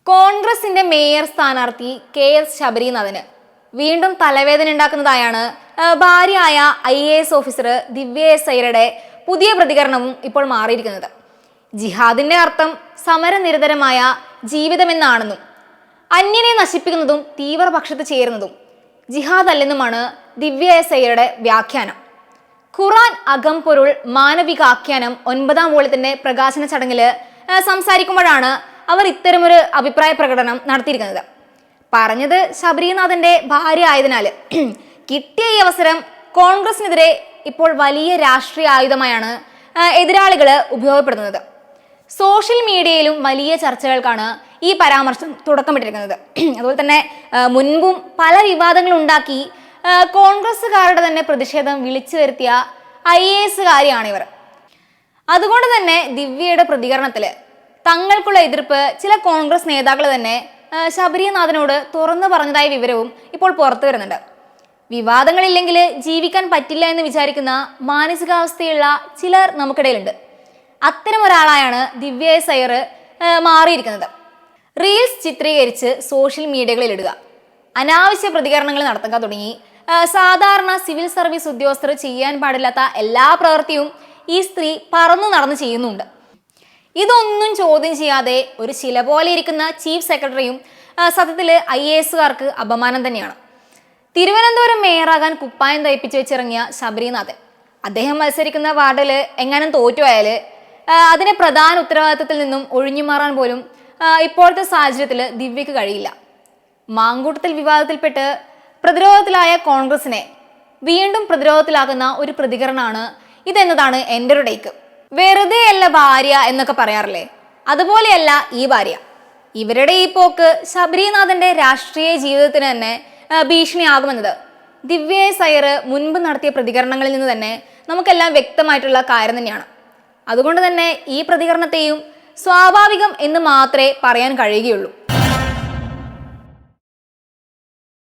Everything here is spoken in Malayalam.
കോൺഗ്രസിന്റെ മേയർ സ്ഥാനാർത്ഥി KS ശബരിനാഥന് വീണ്ടും തലവേദന ഉണ്ടാക്കുന്നതായാണ് ഭാര്യയായ IAS ഓഫീസർ ദിവ്യ എസ് അയ്യരുടെ പുതിയ പ്രതികരണവും ഇപ്പോൾ മാറിയിരിക്കുന്നത്. ജിഹാദിന്റെ അർത്ഥം സമരനിരതരമായ ജീവിതമെന്നാണെന്നും അന്യനെ നശിപ്പിക്കുന്നതും തീവ്രപക്ഷത്ത് ചേരുന്നതും ജിഹാദ് അല്ലെന്നുമാണ് ദിവ്യ എസ് അയ്യരുടെ വ്യാഖ്യാനം. ഖുറാൻ അകംപൊരുൾ മാനവികാഖ്യാനം 9ാം വോള്യത്തിന്റെ പ്രകാശന ചടങ്ങിൽ സംസാരിക്കുമ്പോഴാണ് അവർ ഇത്തരമൊരു അഭിപ്രായ പ്രകടനം നടത്തിയിരിക്കുന്നത്. പറഞ്ഞത് ശബരിനാഥന്റെ ഭാര്യ ആയതിനാൽ കിട്ടിയ ഈ അവസരം കോൺഗ്രസിനെതിരെ ഇപ്പോൾ വലിയ രാഷ്ട്രീയ ആയുധമായാണ് എതിരാളികൾ ഉപയോഗപ്പെടുത്തുന്നത്. സോഷ്യൽ മീഡിയയിലും വലിയ ചർച്ചകൾക്കാണ് ഈ പരാമർശം തുടക്കമിട്ടിരിക്കുന്നത്. അതുപോലെ തന്നെ മുൻപും പല വിവാദങ്ങൾ ഉണ്ടാക്കി കോൺഗ്രസ്സുകാരുടെ തന്നെ പ്രതിഷേധം വിളിച്ചു വരുത്തിയ IASകാരിയാണിവർ. അതുകൊണ്ട് തന്നെ ദിവ്യയുടെ പ്രതികരണത്തിൽ തങ്ങൾക്കുള്ള എതിർപ്പ് ചില കോൺഗ്രസ് നേതാക്കൾ തന്നെ ശബരിനാഥനോട് തുറന്നു പറഞ്ഞതായ വിവരവും ഇപ്പോൾ പുറത്തു വരുന്നുണ്ട്. വിവാദങ്ങളില്ലെങ്കിൽ ജീവിക്കാൻ പറ്റില്ല എന്ന് വിചാരിക്കുന്ന മാനസികാവസ്ഥയുള്ള ചിലർ നമുക്കിടയിലുണ്ട്. അത്തരം ഒരാളായാണ് ദിവ്യ എസ് അയ്യർ മാറിയിരിക്കുന്നത്. റീൽസ് ചിത്രീകരിച്ച് സോഷ്യൽ മീഡിയകളിൽ ഇടുക, അനാവശ്യ പ്രതികരണങ്ങൾ നടത്തുക തുടങ്ങി സാധാരണ സിവിൽ സർവീസ് ഉദ്യോഗസ്ഥർ ചെയ്യാൻ പാടില്ലാത്ത എല്ലാ പ്രവൃത്തിയും ഈ സ്ത്രീ പറന്നു നടന്ന് ചെയ്യുന്നുണ്ട്. ഇതൊന്നും ചോദ്യം ചെയ്യാതെ ഒരു ശില പോലെ ഇരിക്കുന്ന ചീഫ് സെക്രട്ടറിയും സത്യത്തിൽ IASകാർക്ക് അപമാനം തന്നെയാണ്. തിരുവനന്തപുരം മേയറാകാൻ കുപ്പായം തയ്പ്പിച്ച് വെച്ചിറങ്ങിയ ശബരിനാഥൻ അദ്ദേഹം മത്സരിക്കുന്ന വാർഡിൽ എങ്ങാനും തോറ്റുപോയാൽ അതിന്റെ പ്രധാന ഉത്തരവാദിത്തത്തിൽ നിന്നും ഒഴിഞ്ഞു മാറാൻ പോലും ഇപ്പോഴത്തെ സാഹചര്യത്തിൽ ദിവ്യക്ക് കഴിയില്ല. മാങ്കൂട്ടത്തിൽ വിവാദത്തിൽപ്പെട്ട് പ്രതിരോധത്തിലായ കോൺഗ്രസിനെ വീണ്ടും പ്രതിരോധത്തിലാക്കുന്ന ഒരു പ്രതികരണമാണ് ഇതെന്നതാണ് എൻ്റെ ഒരു ടേക്ക്. വെറുതെ അല്ല ഭാര്യ എന്നൊക്കെ പറയാറില്ലേ, അതുപോലെയല്ല ഈ ഭാര്യ. ഇവരുടെ ഈ പോക്ക് ശബരിനാഥന്റെ രാഷ്ട്രീയ ജീവിതത്തിന് തന്നെ ഭീഷണിയാകുമെന്നത് ദിവ്യ എസ് അയ്യർ മുൻപ് നടത്തിയ പ്രതികരണങ്ങളിൽ നിന്ന് തന്നെ നമുക്കെല്ലാം വ്യക്തമായിട്ടുള്ള കാര്യം തന്നെയാണ്. അതുകൊണ്ട് തന്നെ ഈ പ്രതികരണത്തെയും സ്വാഭാവികം എന്ന് മാത്രമേ പറയാൻ കഴിയുകയുള്ളൂ.